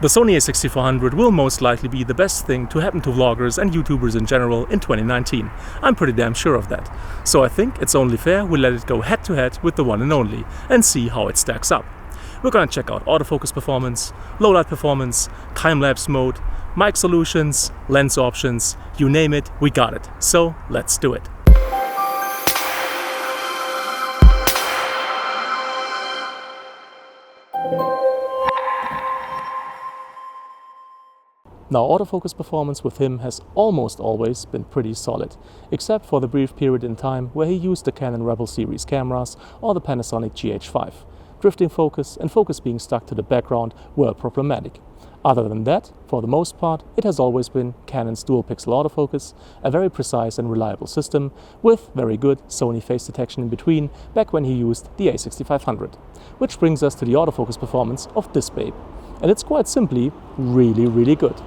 The Sony A6400 will most likely be the best thing to happen to vloggers and YouTubers in general in 2019. I'm pretty damn sure of that. So I think it's only fair we let it go head to head with the one and only and see how it stacks up. We're gonna check out autofocus performance, low light performance, time-lapse mode, mic solutions, lens options, you name it, we got it. So let's do it. Now, autofocus performance with him has almost always been pretty solid, except for the brief period in time where he used the Canon Rebel series cameras or the Panasonic GH5. Drifting focus and focus being stuck to the background were problematic. Other than that, for the most part, it has always been Canon's dual pixel autofocus, a very precise and reliable system with very good Sony face detection in between back when he used the A6500. Which brings us to the autofocus performance of this babe. And it's quite simply really good.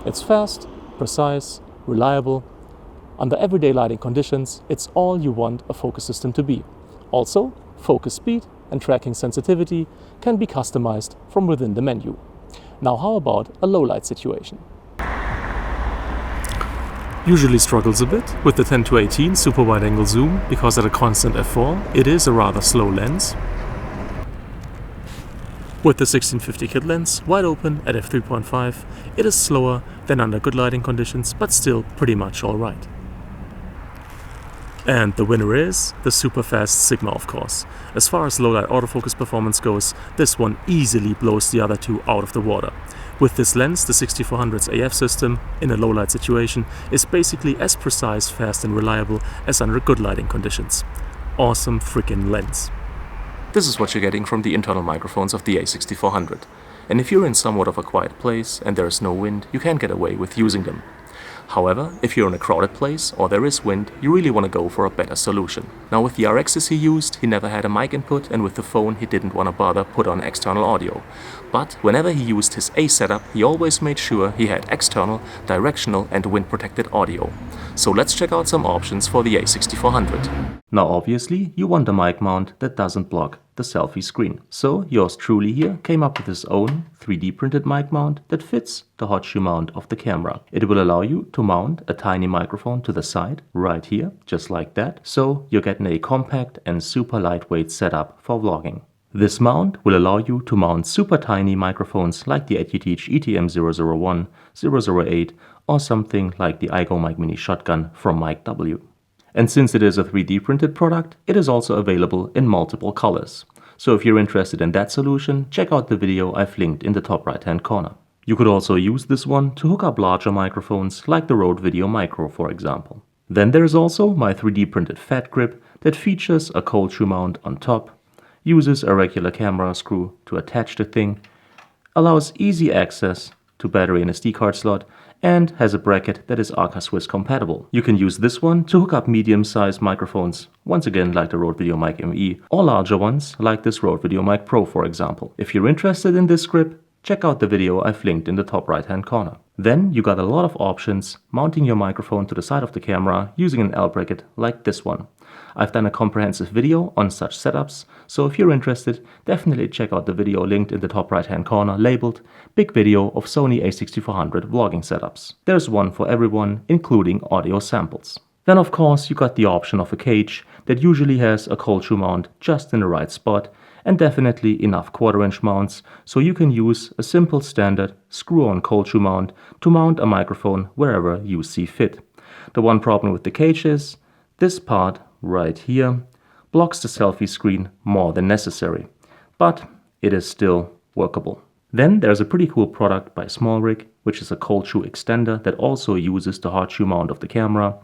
It's fast, precise, reliable. Under everyday lighting conditions, it's all you want a focus system to be. Also, focus speed and tracking sensitivity can be customized from within the menu. Now how about a low light situation? Usually struggles a bit with the 10-18 super wide angle zoom because at a constant f4 it is a rather slow lens. With the 1650 kit lens wide open at f3.5, it is slower than under good lighting conditions, but still pretty much alright. And the winner is the super fast Sigma, of course. As far as low light autofocus performance goes, this one easily blows the other two out of the water. With this lens, the 6400's AF system, in a low light situation, is basically as precise, fast and reliable as under good lighting conditions. Awesome freaking lens. This is what you're getting from the internal microphones of the A6400. And if you're in somewhat of a quiet place and there is no wind, you can get away with using them. However, if you're in a crowded place or there is wind, you really want to go for a better solution. Now with the RXs he used, he never had a mic input, and with the phone he didn't want to bother put on external audio. But whenever he used his A setup, he always made sure he had external, directional and wind protected audio. So let's check out some options for the A6400. Now obviously you want a mic mount that doesn't block the selfie screen. So yours truly here came up with his own 3D printed mic mount that fits the hot shoe mount of the camera. It will allow you to mount a tiny microphone to the side right here, just like that. So you're getting a compact and super lightweight setup for vlogging. This mount will allow you to mount super tiny microphones like the ETH ETM001, 008 or something like the iGo Mic Mini Shotgun from Mic W. And since it is a 3D printed product, it is also available in multiple colors. So if you're interested in that solution, check out the video I've linked in the top right hand corner. You could also use this one to hook up larger microphones like the Rode Video Micro, for example. Then there's also my 3D printed fat grip that features a cold shoe mount on top, uses a regular camera screw to attach the thing, allows easy access to battery and SD card slot, and has a bracket that is Arca Swiss compatible. You can use this one to hook up medium-sized microphones, once again like the Rode Video Mic ME, or larger ones like this Rode Video Mic Pro, for example. If you're interested in this grip, check out the video I've linked in the top right hand corner. Then you got a lot of options mounting your microphone to the side of the camera using an L bracket like this one. I've done a comprehensive video on such setups, so if you're interested, definitely check out the video linked in the top right hand corner labeled Big Video of Sony A6400 Vlogging Setups. There's one for everyone, including audio samples. Then of course you got the option of a cage that usually has a cold shoe mount just in the right spot, and definitely enough 1/4" mounts, so you can use a simple standard screw-on cold shoe mount to mount a microphone wherever you see fit. The one problem with the cage is this part right here blocks the selfie screen more than necessary, but it is still workable. Then there's a pretty cool product by SmallRig, which is a cold shoe extender that also uses the hot shoe mount of the camera.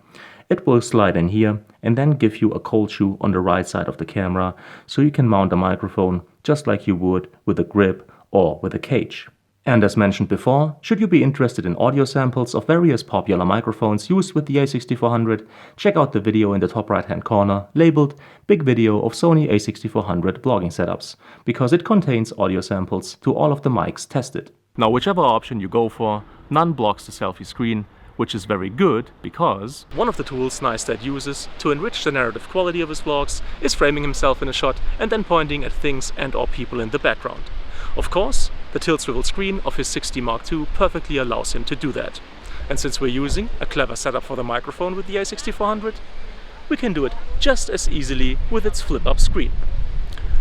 It will slide in here and then give you a cold shoe on the right side of the camera, so you can mount a microphone just like you would with a grip or with a cage. And as mentioned before, should you be interested in audio samples of various popular microphones used with the A6400, check out the video in the top right hand corner labeled Big Video of Sony A6400 Vlogging Setups, because it contains audio samples to all of the mics tested. Now whichever option you go for, none blocks the selfie screen, which is very good because one of the tools Neistat uses to enrich the narrative quality of his vlogs is framing himself in a shot and then pointing at things and or people in the background. Of course, the tilt swivel screen of his 60 Mark II perfectly allows him to do that. And since we're using a clever setup for the microphone with the A6400, we can do it just as easily with its flip-up screen.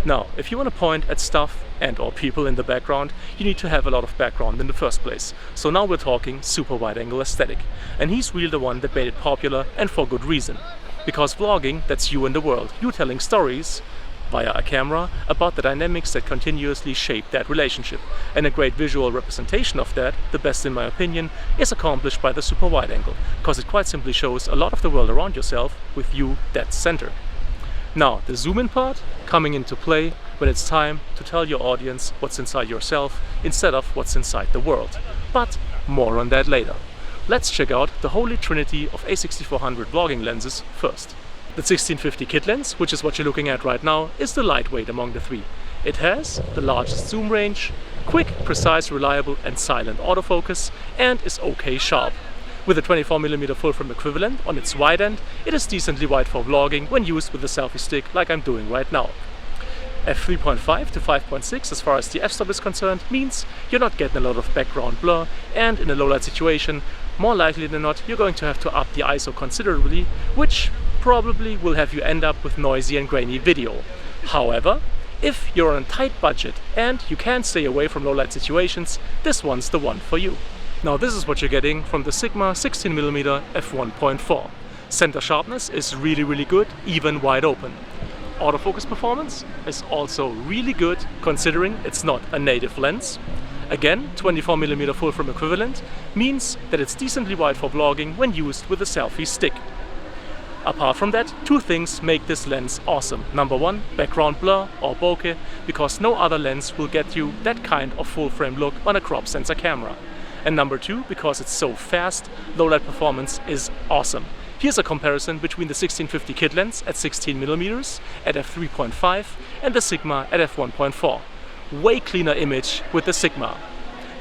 Now, if you want to point at stuff and or people in the background, you need to have a lot of background in the first place. So now we're talking super wide-angle aesthetic. And he's really the one that made it popular, and for good reason. Because vlogging, that's you in the world. You telling stories via a camera about the dynamics that continuously shape that relationship. And a great visual representation of that, the best in my opinion, is accomplished by the super wide angle, because it quite simply shows a lot of the world around yourself with you dead center. Now, the zoom in part coming into play when it's time to tell your audience what's inside yourself instead of what's inside the world. But more on that later. Let's check out the holy trinity of A6400 vlogging lenses first. The 1650 kit lens, which is what you're looking at right now, is the lightweight among the three. It has the largest zoom range, quick, precise, reliable and silent autofocus, and is okay sharp. With a 24mm full frame equivalent on its wide end, it is decently wide for vlogging when used with a selfie stick like I'm doing right now. f3.5 to 5.6 as far as the f-stop is concerned means you're not getting a lot of background blur, and in a low light situation, more likely than not, you're going to have to up the ISO considerably, which probably will have you end up with noisy and grainy video. However, if you're on a tight budget and you can't stay away from low light situations, this one's the one for you. Now this is what you're getting from the Sigma 16mm f1.4. Center sharpness is really good, even wide open. Autofocus performance is also really good, considering it's not a native lens. Again, 24mm full frame equivalent means that it's decently wide for vlogging when used with a selfie stick. Apart from that, two things make this lens awesome. Number one, background blur or bokeh, because no other lens will get you that kind of full frame look on a crop sensor camera. And number two, because it's so fast, low light performance is awesome. Here's a comparison between the 1650 kit lens at 16mm at f3.5 and the Sigma at f1.4. Way cleaner image with the Sigma.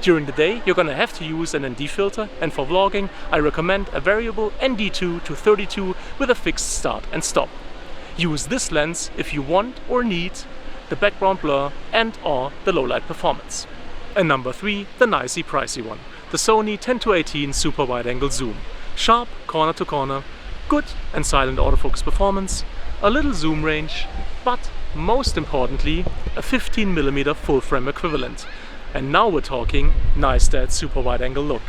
During the day, you're gonna have to use an ND filter, and for vlogging, I recommend a variable ND2 to 32 with a fixed start and stop. Use this lens if you want or need the background blur and or the low light performance. And number three, the nicey pricey one, the Sony 10-18 super wide angle zoom. Sharp, corner to corner, good and silent autofocus performance, a little zoom range, but most importantly, a 15mm full frame equivalent. And now we're talking Neistat super wide angle look.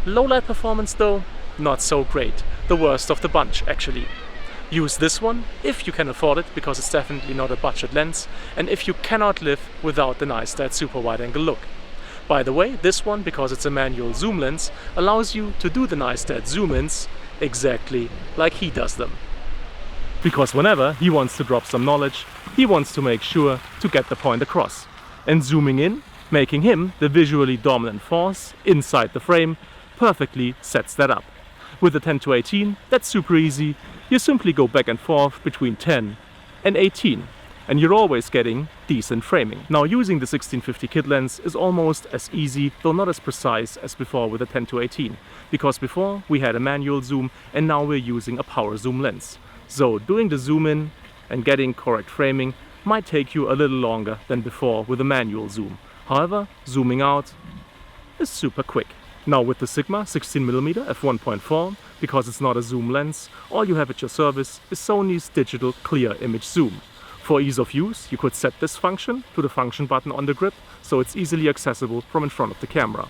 Low light performance though, not so great. The worst of the bunch actually. Use this one if you can afford it, because it's definitely not a budget lens, and if you cannot live without the Neistat super wide angle look. By the way, this one, because it's a manual zoom lens, allows you to do the Neistat zoom-ins exactly like he does them. Because whenever he wants to drop some knowledge, he wants to make sure to get the point across. And zooming in, making him the visually dominant force inside the frame, perfectly sets that up. With the 10-18, that's super easy. You simply go back and forth between 10 and 18. And you're always getting decent framing. Now, using the 1650 kit lens is almost as easy, though not as precise as before with the 10-18, because before we had a manual zoom and now we're using a power zoom lens. So doing the zoom in and getting correct framing might take you a little longer than before with a manual zoom. However, zooming out is super quick. Now with the Sigma 16mm f1.4, because it's not a zoom lens, all you have at your service is Sony's digital clear image zoom. For ease of use, you could set this function to the function button on the grip, so it's easily accessible from in front of the camera.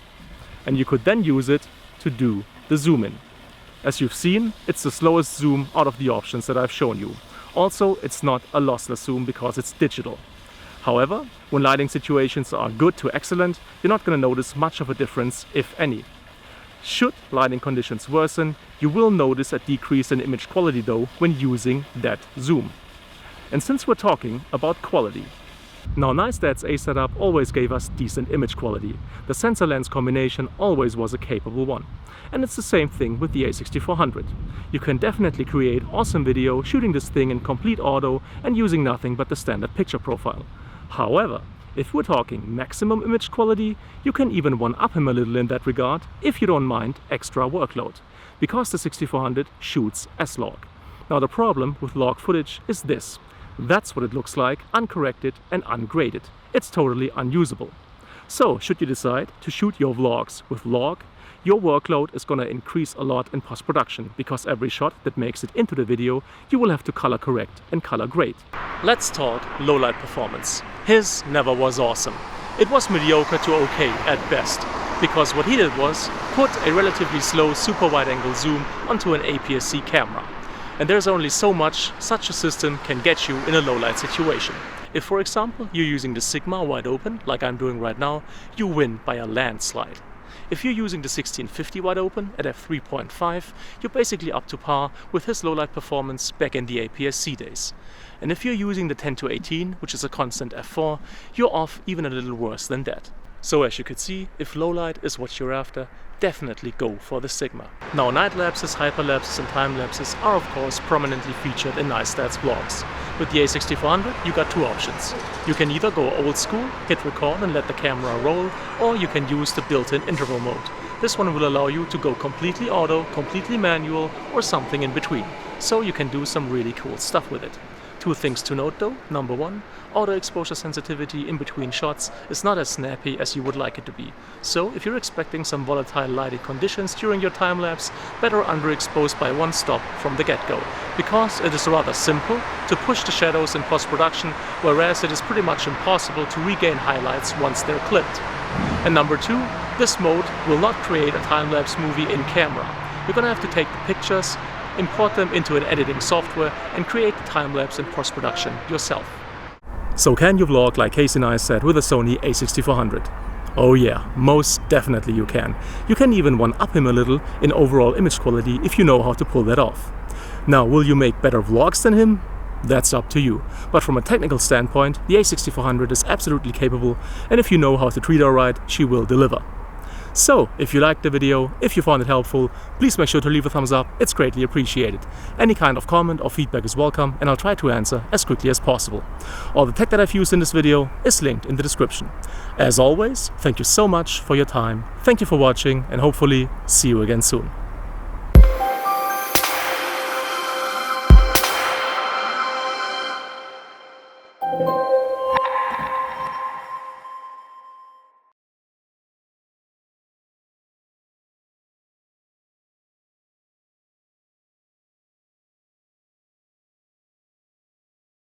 And you could then use it to do the zoom in. As you've seen, it's the slowest zoom out of the options that I've shown you. Also, it's not a lossless zoom because it's digital. However, when lighting situations are good to excellent, you're not going to notice much of a difference, if any. Should lighting conditions worsen, you will notice a decrease in image quality though when using that zoom. And since we're talking about quality, now Neistat's A setup always gave us decent image quality. The sensor lens combination always was a capable one. And it's the same thing with the A6400. You can definitely create awesome video shooting this thing in complete auto and using nothing but the standard picture profile. However, if we're talking maximum image quality, you can even one-up him a little in that regard if you don't mind extra workload, because the 6400 shoots S-Log. Now the problem with log footage is this. That's what it looks like, uncorrected and ungraded. It's totally unusable. So, should you decide to shoot your vlogs with log, your workload is going to increase a lot in post-production, because every shot that makes it into the video you will have to color correct and color grade. Let's talk low-light performance. His never was awesome. It was mediocre to okay at best, because what he did was put a relatively slow super wide-angle zoom onto an APS-C camera. And there's only so much such a system can get you in a low-light situation. If, for example, you're using the Sigma wide open, like I'm doing right now, you win by a landslide. If you're using the 1650 wide open at f3.5, you're basically up to par with his low-light performance back in the APS-C days. And if you're using the 10-18, which is a constant f4, you're off even a little worse than that. So as you could see, if low-light is what you're after, definitely go for the Sigma. Now, night lapses, hyperlapses and time lapses are of course prominently featured in Neistat's vlogs. With the A6400 you got two options. You can either go old school, hit record and let the camera roll, or you can use the built-in interval mode. This one will allow you to go completely auto, completely manual, or something in between. So you can do some really cool stuff with it. Two things to note though. Number one, auto exposure sensitivity in between shots is not as snappy as you would like it to be. So if you're expecting some volatile lighting conditions during your time lapse, better underexpose by one stop from the get-go, because it is rather simple to push the shadows in post-production, whereas it is pretty much impossible to regain highlights once they're clipped. And number two, this mode will not create a time-lapse movie in camera. You're gonna have to take the pictures, import them into an editing software and create the time-lapse in post-production yourself. So can you vlog like Casey Neistat with a Sony A6400? Oh yeah, most definitely you can. You can even one-up him a little in overall image quality if you know how to pull that off. Now, will you make better vlogs than him? That's up to you. But from a technical standpoint, the A6400 is absolutely capable, and if you know how to treat her right, she will deliver. So, if you liked the video, if you found it helpful, please make sure to leave a thumbs up, it's greatly appreciated. Any kind of comment or feedback is welcome, and I'll try to answer as quickly as possible. All the tech that I've used in this video is linked in the description. As always, thank you so much for your time, thank you for watching, and hopefully see you again soon.